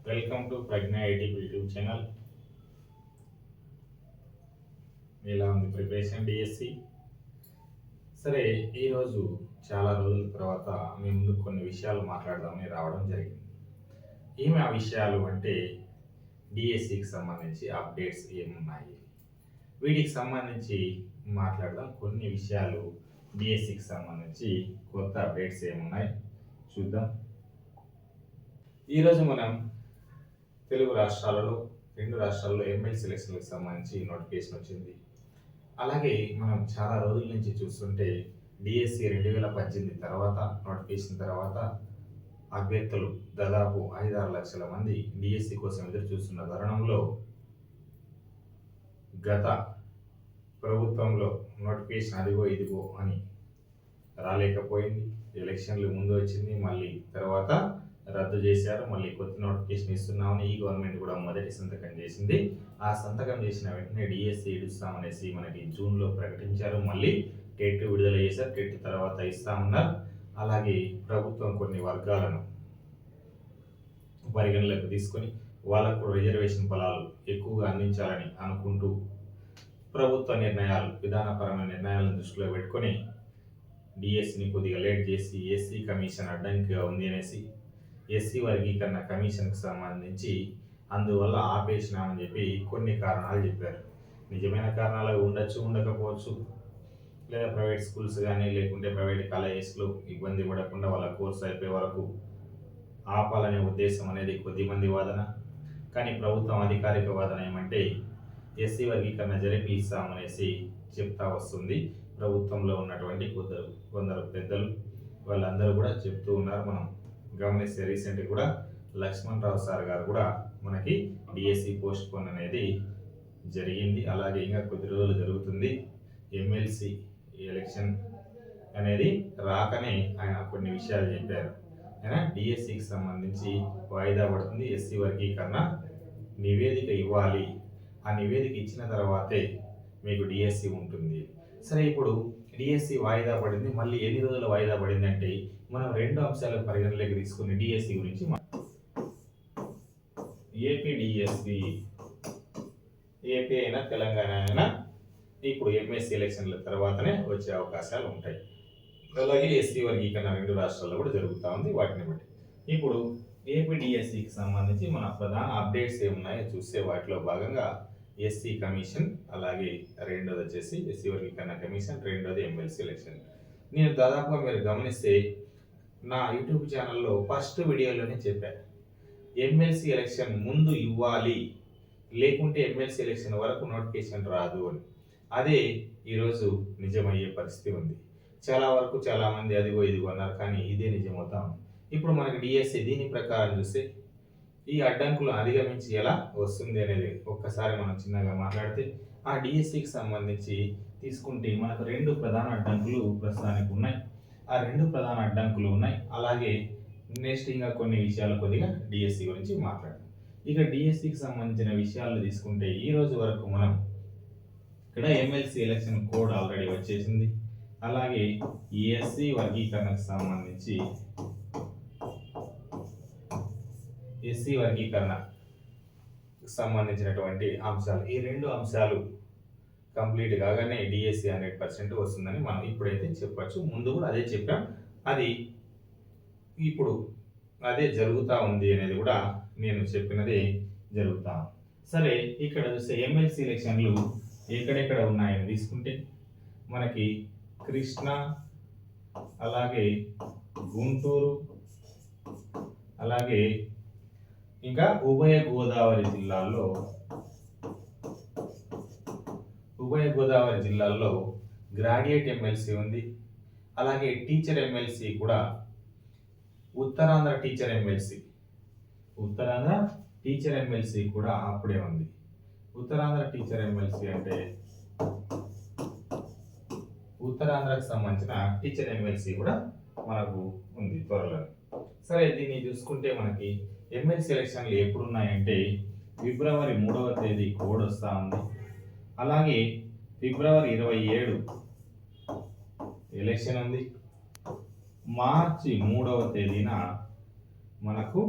Welcome to Pragna IT YouTube channel. ఎలా ఉంది preparation DSC? సరే, ఈరోజు చాలా రోజుల తర్వాత మీ ముందు కొన్ని విషయాలు మాట్లాడదామని రావడం జరిగింది. ఏమి ఆ విషయాలు అంటే డిఎస్సికి సంబంధించి అప్డేట్స్ ఏమున్నాయి, వీటికి సంబంధించి మాట్లాడదాం. కొన్ని విషయాలు డిఎస్సికి సంబంధించి కొత్త అప్డేట్స్ ఏమున్నాయి చూద్దాం. ఈరోజు మనం తెలుగు రాష్ట్రాలలో 2 రాష్ట్రాల్లో ఎమ్మెల్సీ సెలక్షన్లకు సంబంధించి నోటిఫికేషన్ వచ్చింది. అలాగే మనం చాలా రోజుల నుంచి చూస్తుంటే డిఎస్సి 2018 తర్వాత నోటిఫికేషన్ తర్వాత అభ్యర్థులు దాదాపు 5-6 లక్షల మంది డిఎస్సి కోసం ఎదురు చూస్తున్న తరుణంలో గత ప్రభుత్వంలో నోటిఫికేషన్ అదిగో ఇదిగో అని రాలేకపోయింది. ఎలక్షన్లు ముందు వచ్చింది, మళ్ళీ తర్వాత రద్దు చేశారు. మళ్ళీ కొత్త నోటిఫికేషన్ ఇస్తున్నామని ఈ గవర్నమెంట్ కూడా మొదటి సంతకం చేసింది. ఆ సంతకం చేసిన వెంటనే డిఎస్సి ఇస్తామనేసి మనకి జూన్లో ప్రకటించారు. మళ్ళీ టెట్ విడుదల చేశారు. టెట్ తర్వాత ఇస్తామన్నారు. అలాగే ప్రభుత్వం కొన్ని వర్గాలను పరిగణలోకి తీసుకొని వాళ్ళకు రిజర్వేషన్ ఫలాలు ఎక్కువగా అందించాలని అనుకుంటూ ప్రభుత్వ నిర్ణయాలు, విధానపరమైన నిర్ణయాలను దృష్టిలో పెట్టుకొని డిఎస్సిని కొద్దిగా లేట్ చేసి ఎస్సీ కమిషన్ అడ్డంకిగా ఉంది అనేసి ఎస్సీ వర్గీకరణ కమిషన్కి సంబంధించి అందువల్ల ఆపేసినామని చెప్పి కొన్ని కారణాలు చెప్పారు. నిజమైన కారణాలు ఉండొచ్చు, ఉండకపోవచ్చు. లేదా ప్రైవేట్ స్కూల్స్ కానీ లేకుంటే ప్రైవేట్ కాలేజెస్లో ఇబ్బంది పడకుండా వాళ్ళ కోర్సు అయిపోయే వరకు ఆపాలనే ఉద్దేశం అనేది కొద్దిమంది వాదన. కానీ ప్రభుత్వం అధికారిక వాదన ఏమంటే ఎస్సీ వర్గీకరణ జరిపి ఇస్తామనేసి చెప్తా వస్తుంది. ప్రభుత్వంలో ఉన్నటువంటి కొందరు పెద్దలు వాళ్ళందరూ కూడా చెప్తూ ఉన్నారు. మనం గమనిస్తే రీసెంట్గా కూడా లక్ష్మణ్ రావు సార్ గారు కూడా మనకి డిఎస్సి పోస్ట్ పోన్ అనేది జరిగింది. అలాగే ఇంకా కొద్ది రోజులు జరుగుతుంది. ఎమ్మెల్సీ ఎలక్షన్ అనేది రాకనే ఆయన కొన్ని విషయాలు చెప్పారు. ఆయన డిఎస్సికి సంబంధించి వాయిదా పడుతుంది, ఎస్సీ వర్గీకరణ నివేదిక ఇవ్వాలి, ఆ నివేదిక ఇచ్చిన తర్వాతే మీకు డిఎస్సి ఉంటుంది. సరే, ఇప్పుడు డిఎస్సి వాయిదా పడింది. మళ్ళీ ఎన్ని రోజులు వాయిదా పడింది అంటే మనం 2 అంశాల పరిగణలోకి తీసుకుని డిఎస్సి గురించి ఏపీ డిఎస్సి, ఏపీ అయినా తెలంగాణ అయినా ఇప్పుడు ఎంఎస్సి ఎలక్షన్ల తర్వాతనే వచ్చే అవకాశాలు ఉంటాయి. అలాగే ఎస్సీ వర్గీకరణ 2 రాష్ట్రాల్లో కూడా జరుగుతూ ఉంది. వాటిని బట్టి ఇప్పుడు ఏపీ డిఎస్సికి సంబంధించి మన ప్రధాన అప్డేట్స్ ఏమున్నాయో చూస్తే వాటిలో భాగంగా ఎస్సీ కమిషన్, అలాగే రెండోది వచ్చేసి ఎస్సీ వర్గీకరణ కమిషన్, రెండోది ఎమ్మెల్సీ ఎలక్షన్. నేను దాదాపుగా మీరు గమనిస్తే నా యూట్యూబ్ ఛానల్లో ఫస్ట్ వీడియోలోనే చెప్పాను, ఎమ్మెల్సీ ఎలక్షన్ ముందు ఇవ్వాలి, లేకుంటే ఎమ్మెల్సీ ఎలక్షన్ వరకు నోటిఫికేషన్ రాదు అని. అదే ఈరోజు నిజమయ్యే పరిస్థితి ఉంది. చాలా వరకు చాలామంది అదిగో ఇదిగో అన్నారు, కానీ ఇదే నిజమవుతాం. ఇప్పుడు మనకి డిఎస్సి దీని ప్రకారం చూస్తే ఈ అడ్డంకులు అధిగమించి ఎలా వస్తుంది అనేది ఒక్కసారి మనం చిన్నగా మాట్లాడితే, ఆ డిఎస్సికి సంబంధించి తీసుకుంటే మనకు 2 ప్రధాన అడ్డంకులు ప్రస్తుతానికి ఉన్నాయి. ఆ 2 ప్రధాన అడ్డంకులు ఉన్నాయి. అలాగే నెక్స్ట్ ఇంకా కొన్ని విషయాలు కొద్దిగా డిఎస్సి గురించి మాట్లాడదాం. ఇక డిఎస్సికి సంబంధించిన విషయాలు తీసుకుంటే ఈ రోజు వరకు మనం ఇక్కడ ఎమ్మెల్సీ ఎలక్షన్ కోడ్ ఆల్రెడీ వచ్చేసింది. అలాగే ఎస్సీ వర్గీకరణకు సంబంధించి ఎస్సీ వర్గీకరణ సంబంధించినటువంటి అంశాలు, ఈ 2 అంశాలు కంప్లీట్ కాగానే డిఎస్సి 100% వస్తుందని మనం ఇప్పుడైతే చెప్పచ్చు. ముందు కూడా అదే చెప్పాం, అది ఇప్పుడు అదే జరుగుతూ ఉంది అనేది కూడా నేను చెప్పినది జరుగుతా. సరే, ఇక్కడ చూస్తే ఎమ్మెల్సీ ఎలక్షన్లు ఎక్కడెక్కడ ఉన్నాయని తీసుకుంటే మనకి కృష్ణా, అలాగే గుంటూరు, అలాగే ఇంకా ఉభయ గోదావరి జిల్లాల్లో గ్రాడ్యుయేట్ ఎమ్మెల్సీ ఉంది. అలాగే టీచర్ ఎమ్మెల్సీ కూడా ఉత్తరాంధ్ర టీచర్ ఎమ్మెల్సీ కూడా అప్పుడే ఉంది. ఉత్తరాంధ్ర టీచర్ ఎమ్మెల్సీ అంటే ఉత్తరాంధ్రకు సంబంధించిన టీచర్ ఎమ్మెల్సీ కూడా మనకు ఉంది త్వరలో. సరే, దీన్ని చూసుకుంటే మనకి ఎమ్మెల్సీ ఎలక్షన్లు ఎప్పుడున్నాయంటే ఫిబ్రవరి 3వ తేదీ కోడ్ వస్తూ ఉంది. అలాగే ఫిబ్రవరి 27 ఎలక్షన్ ఉంది. మార్చి 3వ తేదీన మనకు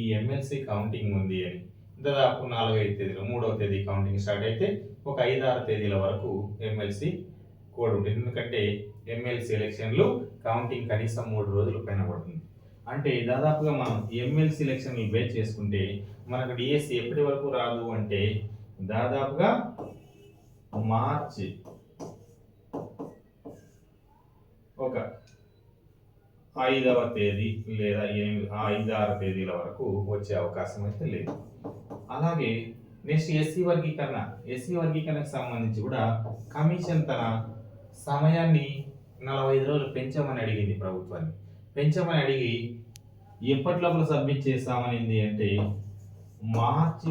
ఈ ఎమ్మెల్సీ కౌంటింగ్ ఉంది అని దాదాపు 4-5 తేదీలు 3వ తేదీ కౌంటింగ్ స్టార్ట్ అయితే ఒక 5-6 తేదీల వరకు ఎమ్మెల్సీ కోడ్ ఉంటుంది. ఎందుకంటే ఎమ్మెల్సీ ఎలక్షన్లు కౌంటింగ్ కనీసం 3 రోజుల పైన పడుతుంది. అంటే దాదాపుగా మనం ఎమ్మెల్సీ ఎలక్షన్లు బేస్ చేసుకుంటే మనకు డిఎస్సి ఎప్పటి వరకు రాదు అంటే దాదాపుగా మార్చి ఒక 5వ తేదీ లేదా 5-6 తేదీల వరకు వచ్చే అవకాశం అయితే లేదు. అలాగే నెక్స్ట్ ఎస్సీ వర్గీకరణకు సంబంధించి కూడా కమిషన్ తన సమయాన్ని 45 రోజులు పెంచమని అడిగింది ప్రభుత్వాన్ని. పెంచమని అడిగి ఎప్పటి లోపల సబ్మిట్ చేస్తామనింది అంటే మార్చి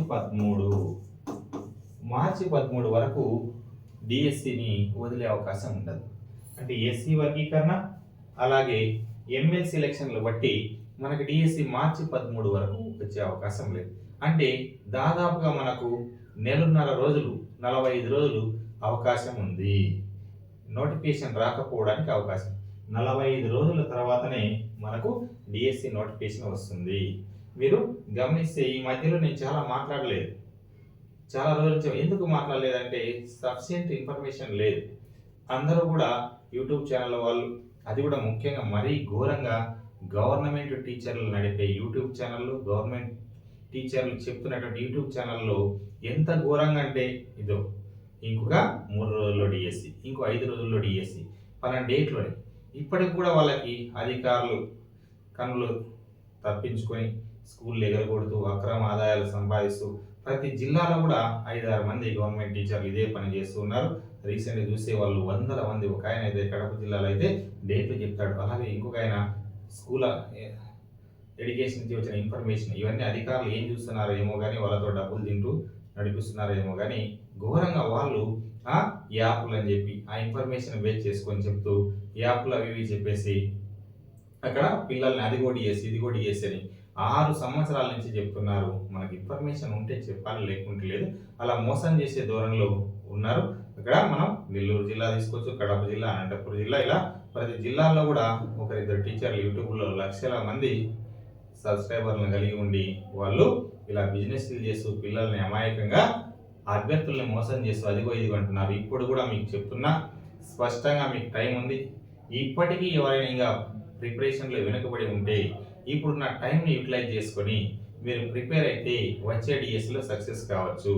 13 వరకు డిఎస్సిని వదిలే అవకాశం ఉండదు. అంటే ఎస్సీ వర్గీకరణ అలాగే ఎమ్మెల్సీ ఎలక్షన్లు బట్టి మనకి డిఎస్సి మార్చి 13 వరకు వచ్చే అవకాశం లేదు. అంటే దాదాపుగా మనకు 1.5 రోజులు 45 రోజులు అవకాశం ఉంది. నోటిఫికేషన్ రాకపోవడానికి అవకాశం 45 రోజుల తర్వాతనే మనకు డిఎస్సి నోటిఫికేషన్ వస్తుంది. మీరు గమనిస్తే ఈ మధ్యలో నేను చాలా మాట్లాడలేదు, చాలా రోజుల నుంచి. ఎందుకు మాట్లాడలేదంటే సఫిషియెంట్ ఇన్ఫర్మేషన్ లేదు. అందరూ కూడా యూట్యూబ్ ఛానల్ వాళ్ళు, అది కూడా ముఖ్యంగా మరీ ఘోరంగా గవర్నమెంట్ టీచర్లు నడిపే యూట్యూబ్ ఛానళ్ళు, గవర్నమెంట్ టీచర్లు చెప్తున్నటువంటి యూట్యూబ్ ఛానల్లో ఎంత ఘోరంగా అంటే ఇదో ఇంకొక 3 రోజుల్లో డిఎస్సి, ఇంకో 5 రోజుల్లో డిఎస్సి, పలానా డేట్లోనే. ఇప్పటికి కూడా వాళ్ళకి అధికారులు కన్నులు తప్పించుకొని స్కూళ్ళు ఎగరగొడుతూ అక్రమ ఆదాయాలు సంపాదిస్తూ ప్రతి జిల్లాలో కూడా 5-6 మంది గవర్నమెంట్ టీచర్లు ఇదే పని చేస్తూ ఉన్నారు. రీసెంట్గా చూసే వాళ్ళు 100ల మంది. ఒక ఆయన అయితే కడప జిల్లాలో అయితే డేట్లు చెప్తాడు. అలాగే ఇంకొక ఆయన స్కూల్ ఎడ్యుకేషన్ నుంచి వచ్చిన ఇన్ఫర్మేషన్, ఇవన్నీ అధికారులు ఏం చూస్తున్నారో ఏమో కానీ, వాళ్ళతో డబ్బులు తింటూ నడిపిస్తున్నారో ఏమో కానీ ఘోరంగా వాళ్ళు ఆ యాప్లు అని చెప్పి ఆ ఇన్ఫర్మేషన్ బేస్ చేసుకొని చెప్తూ యాప్లు అవి ఇవి చెప్పేసి అక్కడ పిల్లల్ని అదిగోడి చేసి ఇదిగోడి చేసి అని 6 సంవత్సరాల నుంచి చెప్తున్నారు. మనకి ఇన్ఫర్మేషన్ ఉంటే చెప్పాలి, లేకుంటే లేదు. అలా మోసం చేసే ధోరణిలో ఉన్నారు. ఇక్కడ మనం నెల్లూరు జిల్లా తీసుకోవచ్చు, కడప జిల్లా, అనంతపురం జిల్లా, ఇలా ప్రతి జిల్లాల్లో కూడా 1-2 టీచర్లు యూట్యూబ్లో లక్షల మంది సబ్స్క్రైబర్లను కలిగి ఉండి వాళ్ళు ఇలా బిజినెస్లు చేస్తూ పిల్లల్ని అమాయకంగా అభ్యర్థుల్ని మోసం చేస్తూ అదిగో ఇదిగో అంటున్నారు. ఇప్పుడు కూడా మీకు చెప్తున్నా, స్పష్టంగా మీకు టైం ఉంది. ఇప్పటికీ ఎవరైనా ఇంకా ప్రిపరేషన్లో వెనుకబడి ఉంటే ఇప్పుడు నా టైంని యూటిలైజ్ చేసుకొని మీరు ప్రిపేర్ అయితే వచ్చే డిఎస్సిలో సక్సెస్ కావచ్చు.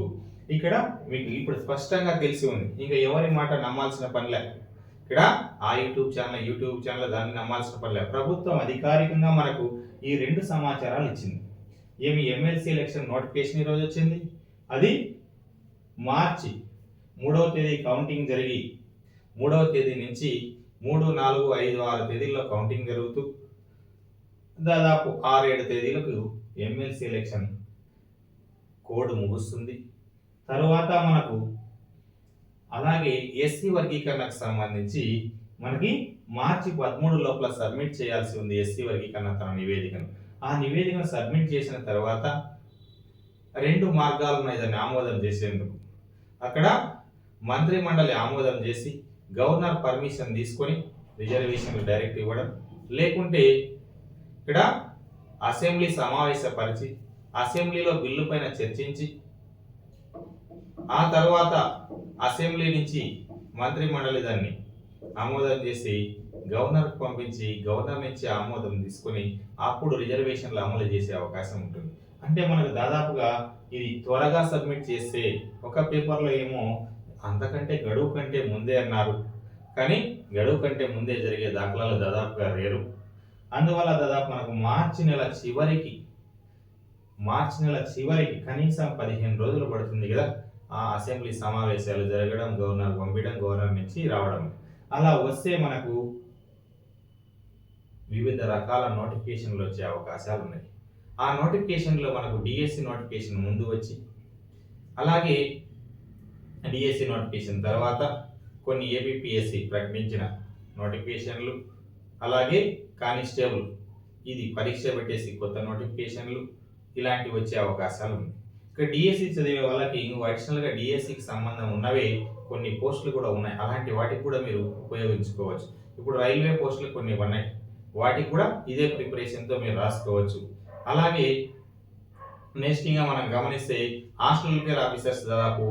ఇక్కడ మీకు ఇప్పుడు స్పష్టంగా తెలిసి ఉంది. ఇంకా ఎవరి మాట నమ్మాల్సిన పనిలే. ఇక్కడ ఆ యూట్యూబ్ ఛానల్ దాన్ని నమ్మాల్సిన పనిలే. ప్రభుత్వం అధికారికంగా మనకు ఈ 2 సమాచారాలు ఇచ్చింది. ఏమి ఎమ్మెల్సీ ఎలక్షన్ నోటిఫికేషన్ ఈరోజు వచ్చింది. అది మార్చి 3వ తేదీ కౌంటింగ్ జరిగి 3వ తేదీ నుంచి 3, 4, 5, 6 తేదీల్లో కౌంటింగ్ జరుగుతూ దాదాపు 6-7 తేదీలకు ఎమ్మెల్సీ ఎలక్షన్ కోడ్ ముగుస్తుంది. తరువాత మనకు అలాగే ఎస్సీ వర్గీకరణకు సంబంధించి మనకి మార్చి 13 లోపల సబ్మిట్ చేయాల్సి ఉంది. ఎస్సీ వర్గీకరణ తన నివేదికను, ఆ నివేదికను సబ్మిట్ చేసిన తర్వాత 2 మార్గాలు ఉన్నాయి దాన్ని ఆమోదం చేసేందుకు. అక్కడ మంత్రి మండలి ఆమోదం చేసి గవర్నర్ పర్మిషన్ తీసుకొని రిజర్వేషన్లు డైరెక్ట్ ఇవ్వడం, లేకుంటే ఇక్కడ అసెంబ్లీ సమావేశపరిచి అసెంబ్లీలో బిల్లు పైన చర్చించి ఆ తర్వాత అసెంబ్లీ నుంచి మంత్రి మండలి దాన్ని ఆమోదం చేసి గవర్నర్కి పంపించి గవర్నర్ నుంచి ఆమోదం తీసుకొని అప్పుడు రిజర్వేషన్లు అమలు చేసే అవకాశం ఉంటుంది. అంటే మనకు దాదాపుగా ఇది త్వరగా సబ్మిట్ చేస్తే, ఒక పేపర్లో ఏమో అంతకంటే గడువు కంటే ముందే అన్నారు, కానీ గడువు కంటే ముందే జరిగే దాఖలాలు దాదాపుగా రేరు. అందువల్ల దాదాపు మనకు మార్చి నెల చివరికి కనీసం 15 రోజులు పడుతుంది కదా ఆ అసెంబ్లీ సమావేశాలు జరగడం, గవర్నర్ పంపించడం, గవర్నర్ నుంచి రావడం. అలా వస్తే మనకు వివిధ రకాల నోటిఫికేషన్లు వచ్చే అవకాశాలు ఉన్నాయి. ఆ నోటిఫికేషన్లో మనకు డిఎస్సి నోటిఫికేషన్ ముందు వచ్చి, అలాగే డిఎస్సి నోటిఫికేషన్ తర్వాత కొన్ని ఏపీపీఎస్సి ప్రకటించిన నోటిఫికేషన్లు, అలాగే కానిస్టేబుల్ ఇది పరీక్ష పెట్టేసి కొత్త నోటిఫికేషన్లు, ఇలాంటివి వచ్చే అవకాశాలు ఉన్నాయి. ఇక్కడ డిఎస్సి చదివే వాళ్ళకి అడిషనల్గా డిఎస్సికి సంబంధం ఉన్నవే కొన్ని పోస్టులు కూడా ఉన్నాయి. అలాంటి వాటికి కూడా మీరు ఉపయోగించుకోవచ్చు. ఇప్పుడు రైల్వే పోస్టులు కొన్ని ఉన్నాయి, వాటికి కూడా ఇదే ప్రిపరేషన్తో మీరు రాసుకోవచ్చు. అలాగే నెక్స్ట్ ఇంకా మనం గమనిస్తే హాస్టల్ వెల్ఫేర్ ఆఫీసర్స్ దాదాపు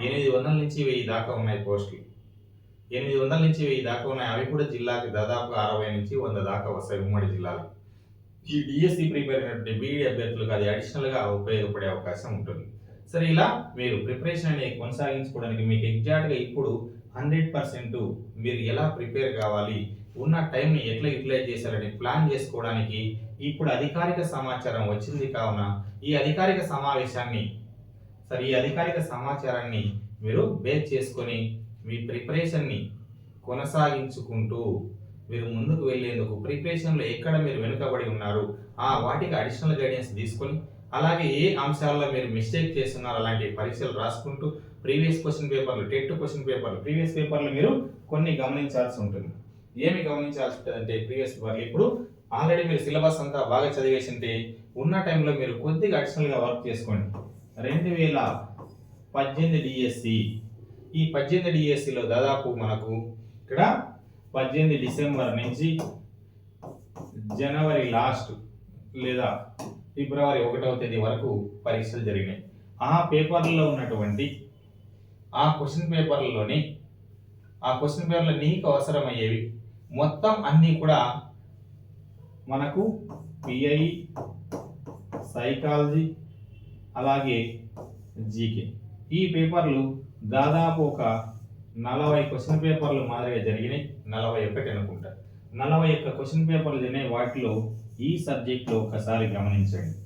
800 నుంచి 1000 దాకా ఉన్నాయి పోస్టులు. 800 నుంచి 1000 దాకా ఉన్నాయి. అవి కూడా జిల్లాకి దాదాపు 60 నుంచి 100 దాకా వస్తాయి ఉమ్మడి జిల్లాలో. ఈ డిఎస్సి ప్రిపేర్ అయినటువంటి బీఈడి అభ్యర్థులకు అది అడిషనల్గా ఉపయోగపడే అవకాశం ఉంటుంది. సరే, ఇలా మీరు ప్రిపరేషన్ అనేది కొనసాగించుకోవడానికి మీకు ఎగ్జాక్ట్గా ఇప్పుడు 100% మీరు ఎలా ప్రిపేర్ కావాలి, ఉన్న టైంని ఎట్లా యూటిలైజ్ చేశారని ప్లాన్ చేసుకోవడానికి ఇప్పుడు అధికారిక సమాచారం వచ్చింది. కావున ఈ అధికారిక సమాచారాన్ని మీరు బేస్ చేసుకొని మీ ప్రిపరేషన్ని కొనసాగించుకుంటూ మీరు ముందుకు వెళ్ళేందుకు ప్రిపరేషన్లో ఎక్కడ మీరు వెనుకబడి ఉన్నారు వాటికి అడిషనల్ గైడెన్స్ తీసుకొని, అలాగే ఏ అంశాల్లో మీరు మిస్టేక్ చేస్తున్నారు అలాంటి పరీక్షలు రాసుకుంటూ ప్రీవియస్ క్వశ్చన్ పేపర్లు, టెట్ క్వశ్చన్ పేపర్లు, ప్రీవియస్ పేపర్లు మీరు కొన్ని గమనించాల్సి ఉంటుంది. ఏమి గమనించాల్సి ఉంటుంది అంటే ప్రీవియస్ పేపర్లు ఇప్పుడు ఆల్రెడీ మీరు సిలబస్ అంతా బాగా చదివేసింటే ఉన్న టైంలో మీరు కొద్దిగా అడిషనల్గా వర్క్ చేసుకోండి. 2018 డిఎస్సి, ఈ 18 డిఎస్సిలో దాదాపు మనకు ఇక్కడ 18 డిసెంబర్ నుంచి జనవరి లాస్ట్ లేదా ఫిబ్రవరి 1వ తేదీ వరకు పరీక్షలు జరిగినాయి. ఆ పేపర్లలో ఉన్నటువంటి ఆ క్వశ్చన్ పేపర్లో నీకు అవసరమయ్యేవి మొత్తం అన్నీ కూడా మనకు పిఐ, సైకాలజీ, అలాగే జీకే, ఈ పేపర్లు దాదాపు ఒక 40 క్వశ్చన్ పేపర్లు మాదిరిగా జరిగినాయి. 41 అనుకుంటా. 41 క్వశ్చన్ పేపర్లు జరిగినాయి. వాటిలో ఈ సబ్జెక్ట్లో ఒకసారి గమనించండి.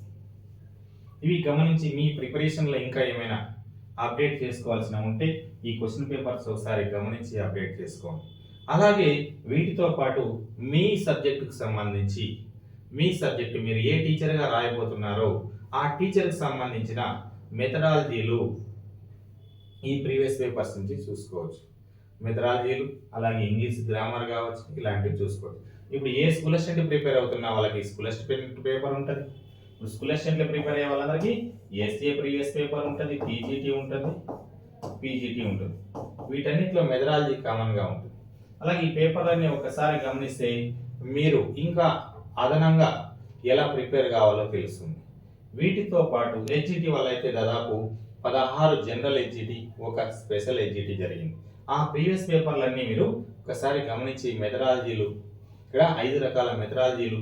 ఇవి గమనించి మీ ప్రిపరేషన్లో ఇంకా ఏమైనా అప్డేట్ చేసుకోవాల్సిన ఉంటే ఈ క్వశ్చన్ పేపర్స్ ఒకసారి గమనించి అప్డేట్ చేసుకోండి. అలాగే వీటితో పాటు మీ సబ్జెక్టుకు సంబంధించి మీరు ఏ టీచర్గా రాయబోతున్నారో ఆ టీచర్కి సంబంధించిన మెథడాలజీలు ఈ ప్రీవియస్ పేపర్స్ నుంచి చూసుకోవచ్చు. మెథడాలజీలు, అలాగే ఇంగ్లీష్ గ్రామర్ కావచ్చు, ఇలాంటివి చూసుకోవచ్చు. ఇప్పుడు ఏ స్కూల్ అసిస్టెంట్ ప్రిపేర్ అవుతున్నా వాళ్ళకి స్కూల్ అసిస్టెంట్ పేపర్ ఉంటుంది. ఇప్పుడు స్కూల్ అసిస్టెంట్లో ప్రిపేర్ అయ్యే వాళ్ళందరికీ ఎస్ఏ ప్రీవియస్ పేపర్ ఉంటుంది, టీజీటీ ఉంటుంది, పీజీటీ ఉంటుంది. వీటన్నిటిలో మెథడాలజీ కామన్గా ఉంటుంది. అలాగే ఈ పేపర్లన్నీ ఒకసారి గమనిస్తే మీరు ఇంకా అదనంగా ఎలా ప్రిపేర్ కావాలో తెలుస్తుంది. వీటితో పాటు హెచ్జిటి వల్ల అయితే దాదాపు 16 జనరల్ హెచ్జిటి, ఒక స్పెషల్ హెచ్జిటి జరిగింది. ఆ ప్రీవియస్ పేపర్లన్నీ మీరు ఒకసారి గమనించి మెథడాలజీలు, ఇక్కడ 5 రకాల మెథడాలజీలు,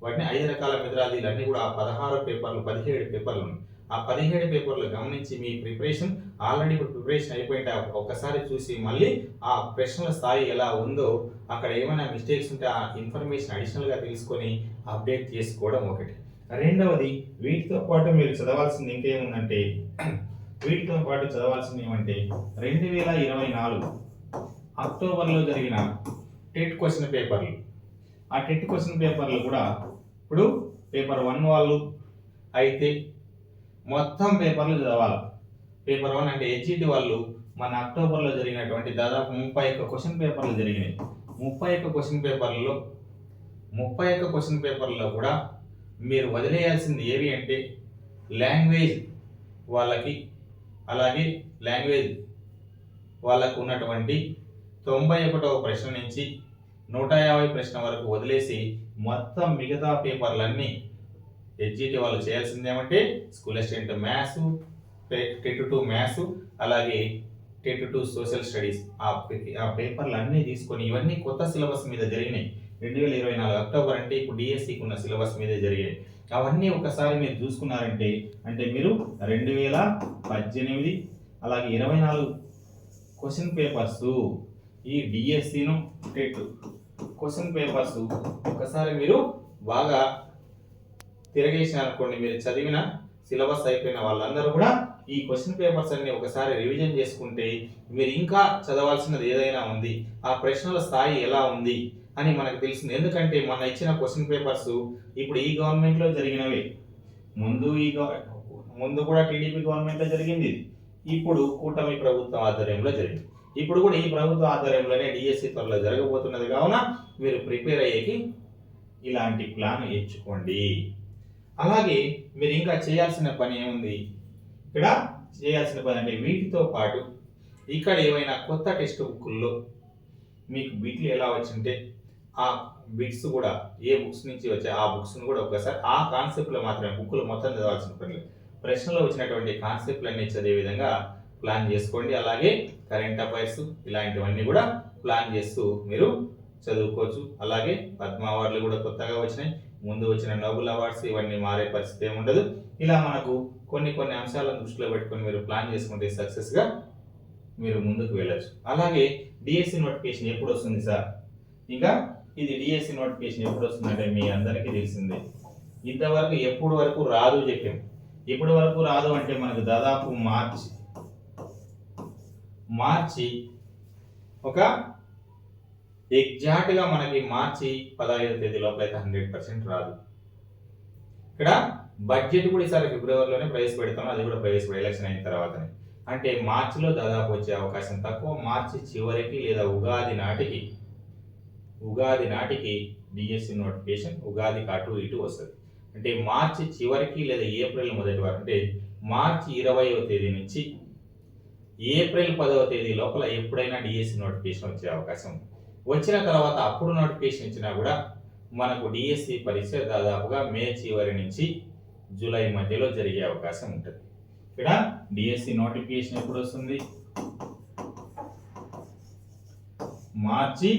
వాటిని 5 రకాల మెథడాలజీలు అన్నీ కూడా 16 పేపర్లు, 17 పేపర్లు ఉన్నాయి. ఆ 17 పేపర్లు గమనించి మీ ప్రిపరేషన్ ఆల్రెడీ ఇప్పుడు ప్రిపరేషన్ అయిపోయింటే ఒకసారి చూసి మళ్ళీ ఆ ప్రశ్నల స్థాయి ఎలా ఉందో అక్కడ ఏమైనా మిస్టేక్స్ ఉంటే ఆ ఇన్ఫర్మేషన్ అడిషనల్గా తెలుసుకొని అప్డేట్ చేసుకోవడం ఒకటి. రెండవది, వీటితో పాటు మీరు చదవాల్సింది ఇంకేముందంటే 2024 అక్టోబర్లో జరిగిన టెట్ క్వశ్చన్ పేపర్లు, ఆ టెట్ క్వశ్చన్ పేపర్లు కూడా ఇప్పుడు పేపర్ 1 వాళ్ళు అయితే మొత్తం పేపర్లు చదవాలి. పేపర్ 1 అంటే హెచ్జిటి వాళ్ళు మన అక్టోబర్లో జరిగినటువంటి దాదాపు 31 క్వశ్చన్ పేపర్లు జరిగినాయి. 31 క్వశ్చన్ పేపర్లలో కూడా మీరు వదిలేయాల్సింది ఏవి అంటే లాంగ్వేజ్ వాళ్ళకి, అలాగే లాంగ్వేజ్ వాళ్ళకు ఉన్నటువంటి 91వ ప్రశ్న నుంచి 150 ప్రశ్న వరకు వదిలేసి మొత్తం మిగతా పేపర్లన్నీ హెచ్జిటి వాళ్ళు చేయాల్సింది ఏమంటే school assistant maths, TET 2 maths, అలాగే టెట్ 2 సోషల్ స్టడీస్, ఆ పేపర్లు అన్నీ తీసుకొని ఇవన్నీ కొత్త సిలబస్ మీద జరిగినాయి. 2024 అక్టోబర్ అంటే ఇప్పుడు డిఎస్సికి ఉన్న సిలబస్ మీదే జరిగాయి. అవన్నీ ఒకసారి మీరు చూసుకున్నారంటే అంటే మీరు 2018 అలాగే 24 క్వశ్చన్ పేపర్స్, ఈ డిఎస్సిను టెట్ క్వశ్చన్ పేపర్స్ ఒకసారి మీరు బాగా తిరగేసినారనుకోండి, మీరు చదివిన సిలబస్ అయిపోయిన వాళ్ళందరూ కూడా ఈ క్వశ్చన్ పేపర్స్ అన్ని ఒకసారి రివిజన్ చేసుకుంటే మీరు ఇంకా చదవాల్సినది ఏదైనా ఉంది, ఆ ప్రశ్నల స్థాయి ఎలా ఉంది అని మనకు తెలిసింది. ఎందుకంటే మన ఇచ్చిన క్వశ్చన్ పేపర్స్ ఇప్పుడు ఈ గవర్నమెంట్లో జరిగినవి, ముందు కూడా టీడీపీ గవర్నమెంట్లో జరిగింది, ఇప్పుడు కూటమి ప్రభుత్వం ఆధ్వర్యంలో జరిగింది. ఇప్పుడు కూడా ఈ ప్రభుత్వ ఆధ్వర్యంలోనే డిఎస్సి త్వరలో జరగబోతున్నది. కావున మీరు ప్రిపేర్ అయ్యేకి ఇలాంటి ప్లాన్ ఎంచుకోండి. అలాగే మీరు ఇంకా చేయాల్సిన పని ఏముంది, ఇక్కడ చేయాల్సిన పని అంటే వీటితో పాటు ఇక్కడ ఏమైనా కొత్త టెక్స్ట్ బుక్కుల్లో మీకు బిట్లు ఎలా వచ్చింటే ఆ బిట్స్ కూడా ఏ బుక్స్ నుంచి వచ్చాయి ఆ బుక్స్ కూడా ఒకసారి ఆ కాన్సెప్ట్ లో మాత్రమే, బుక్లు మొత్తం చదవాల్సిన పని లేదు, ప్రశ్నలో వచ్చినటువంటి కాన్సెప్ట్లన్నీ చదివే విధంగా ప్లాన్ చేసుకోండి. అలాగే కరెంట్ అఫైర్స్ ఇలాంటివన్నీ కూడా ప్లాన్ చేస్తూ మీరు చదువుకోవచ్చు. అలాగే పద్మ అవార్డులు కూడా కొత్తగా వచ్చినాయి, ముందు వచ్చిన నోబెల్ అవార్డ్స్ ఇవన్నీ మారే పరిస్థితి ఏమి ఉండదు. ఇలా మనకు కొన్ని కొన్ని అంశాలను దృష్టిలో పెట్టుకొని మీరు ప్లాన్ చేసుకుంటే సక్సెస్ గా మీరు ముందుకు వెళ్ళచ్చు. అలాగే డిఎస్సి నోటిఫికేషన్ ఎప్పుడు వస్తుంది సార్? ఇంకా ఇది డిఎస్సి నోటిఫికేషన్ ఎప్పుడు వస్తుందంటే మీ అందరికీ తెలిసిందే, ఇంతవరకు ఎప్పుడు వరకు రాదు చెప్పాం. ఇప్పటి వరకు రాదు అంటే మనకు దాదాపు మార్చి ఒక ఎగ్జాక్ట్ గా మనకి మార్చి 15వ తేదీ లోపల అయితే 100% రాదు. ఇక్కడ బడ్జెట్ కూడా ఈసారి ఫిబ్రవరిలోనే ప్రవేశపెడతాం, అది కూడా ఎలక్షన్ అయిన తర్వాతనే, అంటే మార్చిలో దాదాపు వచ్చే అవకాశం తక్కువ. మార్చి చివరికి లేదా ఉగాది నాటికి డిఎస్సి నోటిఫికేషన్ ఉగాదికి అటు ఇటు వస్తుంది. అంటే మార్చి చివరికి లేదా ఏప్రిల్ మొదటి వారం, అంటే మార్చి 20వ తేదీ నుంచి ఏప్రిల్ 10వ తేదీ లోపల ఎప్పుడైనా డిఎస్సి నోటిఫికేషన్ వచ్చే అవకాశం ఉంది. వచ్చిన తర్వాత అప్పుడు నోటిఫికేషన్ ఇచ్చినా కూడా మనకు డిఎస్సి పరీక్ష దాదాపుగా మే చివరి నుంచి జూలై మధ్యలో జరిగే అవకాశం ఉంటుంది. ఇక్కడ డిఎస్సి నోటిఫికేషన్ ఎప్పుడు వస్తుంది? మార్చి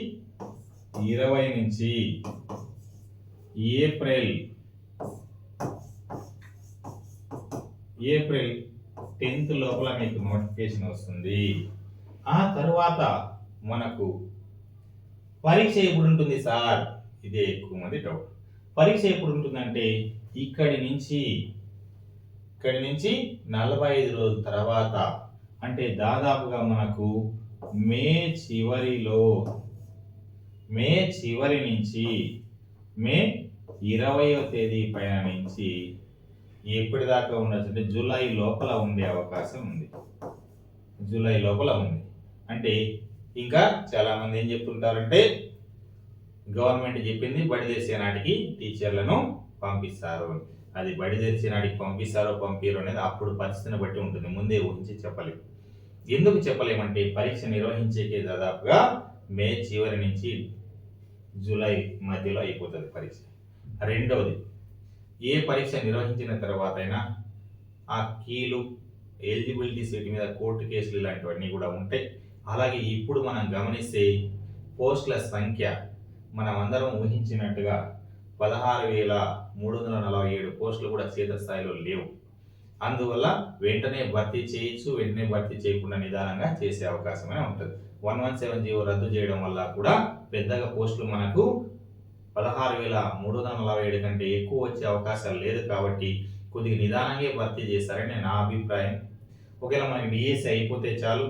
20 నుంచి ఏప్రిల్ 10th లోపల మీకు నోటిఫికేషన్ వస్తుంది. ఆ తర్వాత మనకు పరీక్ష ఎప్పుడు ఉంటుంది సార్? ఇదే ఎక్కువ మంది డౌట్. పరీక్ష ఎప్పుడు ఉంటుందంటే ఇక్కడి నుంచి 45 రోజుల తర్వాత, అంటే దాదాపుగా మనకు మే చివరి నుంచి మే 20వ తేదీ పైన నుంచి ఎప్పటిదాకా ఉండొచ్చు అంటే జూలై లోపల ఉండే అవకాశం ఉంది. అంటే ఇంకా చాలా మంది ఏం చెప్తుంటారంటే గవర్నమెంట్ చెప్పింది బడి తెరిచే నాటికి టీచర్లను పంపిస్తారు. అది బడి తెరిచే నాటికి పంపిస్తారో పంపిరో అనేది అప్పుడు పరిస్థితిని బట్టి ఉంటుంది, ముందే ఊహించి చెప్పలేము. ఎందుకు చెప్పలేమంటే పరీక్ష నిర్వహించేకే దాదాపుగా మే చివరి నుంచి జూలై మధ్యలో అయిపోతుంది పరీక్ష. రెండవది, ఏ పరీక్ష నిర్వహించిన తర్వాత అయినా ఆ కీలు ఎలిజిబిలిటీ సీట్ మీద కోర్టు కేసులు ఇలాంటివన్నీ కూడా ఉంటాయి. అలాగే ఇప్పుడు మనం గమనిస్తే పోస్టుల సంఖ్య మనం అందరం ఊహించినట్టుగా 16,347 పోస్టులు కూడా క్షేత్రస్థాయిలో లేవు. అందువల్ల వెంటనే భర్తీ చేయొచ్చు, వెంటనే భర్తీ చేయకుండా నిదానంగా చేసే అవకాశమే ఉంటుంది. 117 రద్దు చేయడం వల్ల కూడా పెద్దగా పోస్టులు మనకు 16,347 కంటే ఎక్కువ వచ్చే అవకాశాలు లేదు. కాబట్టి కొద్దిగా నిదానంగా భర్తీ చేస్తారని నా అభిప్రాయం. ఒకవేళ మనకి డిఎస్సి అయిపోతే చాలు,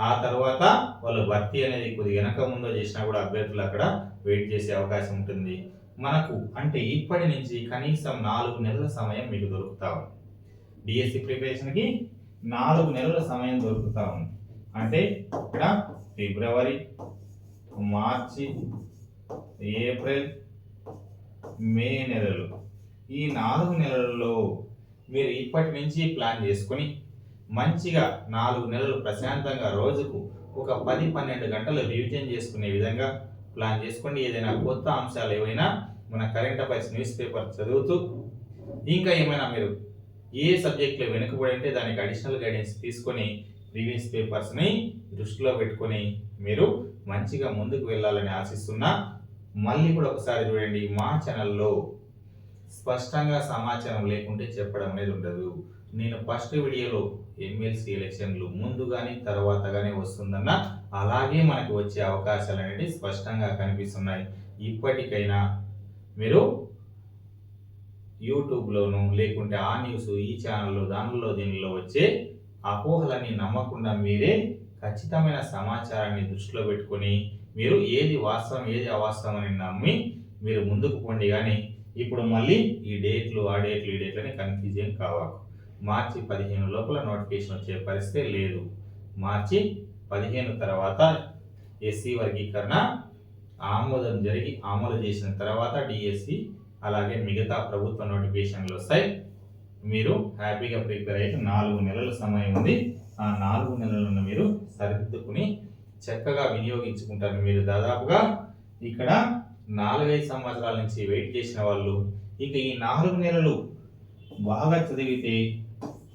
ఆ తర్వాత వాళ్ళు భర్తీ అనేది కొద్దిగా వెనక ముందో చేసినా కూడా అభ్యర్థులు అక్కడ వెయిట్ చేసే అవకాశం ఉంటుంది. మనకు అంటే ఇప్పటి నుంచి కనీసం 4 నెలల సమయం మీకు దొరుకుతా ఉంది. డిఎస్సి ప్రిపరేషన్కి 4 నెలల సమయం దొరుకుతా ఉంది. అంటే ఇక్కడ ఫిబ్రవరి, మార్చి, ఏప్రిల్, మే నెలలు, ఈ 4 నెలల్లో మీరు ఇప్పటి నుంచి ప్లాన్ చేసుకొని మంచిగా 4 నెలలు ప్రశాంతంగా రోజుకు ఒక 10-12 గంటలు రివిజన్ చేసుకునే విధంగా ప్లాన్ చేసుకోండి. ఏదైనా కొత్త అంశాలు ఏవైనా మన కరెంట్ అఫైర్స్ న్యూస్ పేపర్ చదువుతూ, ఇంకా ఏమైనా మీరు ఏ సబ్జెక్ట్లో వెనుకబడి ఉంటే దానికి అడిషనల్ గైడెన్స్ తీసుకొని ప్రీవియస్ పేపర్స్ని దృష్టిలో పెట్టుకొని మీరు మంచిగా ముందుకు వెళ్ళాలని ఆశిస్తున్నా. మళ్ళీ కూడా ఒకసారి చూడండి, మా ఛానల్లో స్పష్టంగా సమాచారం లేకుంటే చెప్పడం అనేది ఉండదు. నేను ఫస్ట్ వీడియోలో ఎమ్మెల్సీ ఎలక్షన్లు ముందు కానీ తర్వాత కానీ వస్తుందన్న, అలాగే మనకు వచ్చే అవకాశాలు అనేవి స్పష్టంగా కనిపిస్తున్నాయి. ఇప్పటికైనా మీరు యూట్యూబ్లోను లేకుంటే ఆ న్యూస్ ఈ ఛానల్లో దీనిలో వచ్చే అపోహలని నమ్మకుండా మీరే ఖచ్చితమైన సమాచారాన్ని దృష్టిలో పెట్టుకొని మీరు ఏది వాస్తవం ఏది అవాస్తవం అని నమ్మి మీరు ముందుకు పోండి. కానీ ఇప్పుడు మళ్ళీ ఈ డేట్లు ఆ డేట్లు ఈ డేట్లని కన్ఫ్యూజన్ కావాలి. మార్చి 15 లోపల నోటిఫికేషన్ వచ్చే పరిస్థితి లేదు. మార్చి 15 తర్వాత ఎస్సీ వర్గీకరణ ఆమోదం జరిగి అమలు చేసిన తర్వాత డిఎస్సి అలాగే మిగతా ప్రభుత్వ నోటిఫికేషన్లు వస్తాయి. మీరు హ్యాపీగా ప్రిపేర్ అయ్యి 4 నెలల సమయం ఉంది. ఆ 4 నెలలను మీరు సరిదిద్దుకుని చక్కగా వినియోగించుకుంటారు. మీరు దాదాపుగా ఇక్కడ 4-5 సంవత్సరాల నుంచి వెయిట్ చేసిన వాళ్ళు ఇక ఈ 4 నెలలు బాగా చదివితే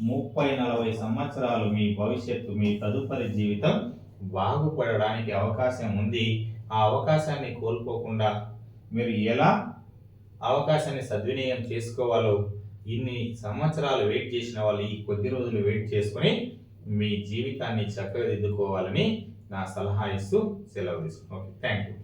30-40 సంవత్సరాలు మీ భవిష్యత్తు, మీ తదుపరి జీవితం బాగుపడడానికి అవకాశం ఉంది. ఆ అవకాశాన్ని కోల్పోకుండా మీరు ఎలా అవకాశాన్ని సద్వినియోగం చేసుకోవాలో ఇన్ని సంవత్సరాలు వెయిట్ చేసిన వాళ్ళు ఈ కొద్ది రోజులు వెయిట్ చేసుకొని మీ జీవితాన్ని చక్కదిద్దుకోవాలని నా సలహా ఇస్తూ సెలవు తీసుకున్నాను. Okay, thank you.